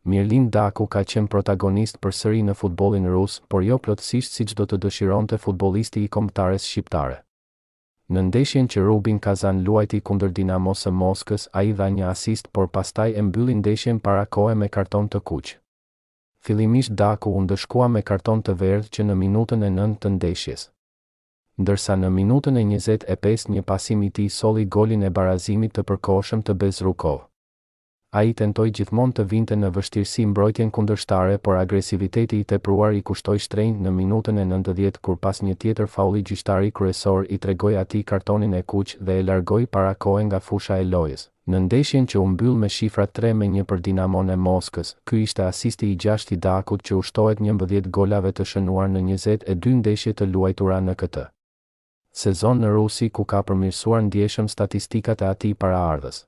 Mirlin Daku ka qenë protagonist përsëri në futbollin rus, por jo plotësisht siç do të dëshironte futbollisti i kombëtares shqiptare. Në ndeshjen që Rubin Kazan luajti kundër Dinamo së Moskës, ai dha një asist, por pastaj e mbylli ndeshjen para kohe me karton të kuq. Fillimisht Daku u ndëshkua me karton të verdhë që në minutën e 9 të ndeshjes. Ndërsa në minutën e 25 një pasim i tij solli golin e barazimit të përkohshëm të Bezrukov. Ai tentoi gjithmonë të vinte në vështirësi mbrojtjen kundërshtare, por agresiviteti i tepruar i kushtoi shtrenjtë në minutën e 90 kur pas një tjetër faulli gjyqtari kryesor i tregoi atij kartonin e kuq dhe e largoi para kohe nga fusha e lojës. Në ndeshjen që u mbyll me shifra 3-1 për Dinamon e Moskës, ky ishte asisti i 6 i Dakut që ushtohet 11 golave të shënuar në 22 ndeshje të luajtura në këtë sezon në Rusi, ku ka përmirësuar ndjeshëm statistikat e atij paraardhës.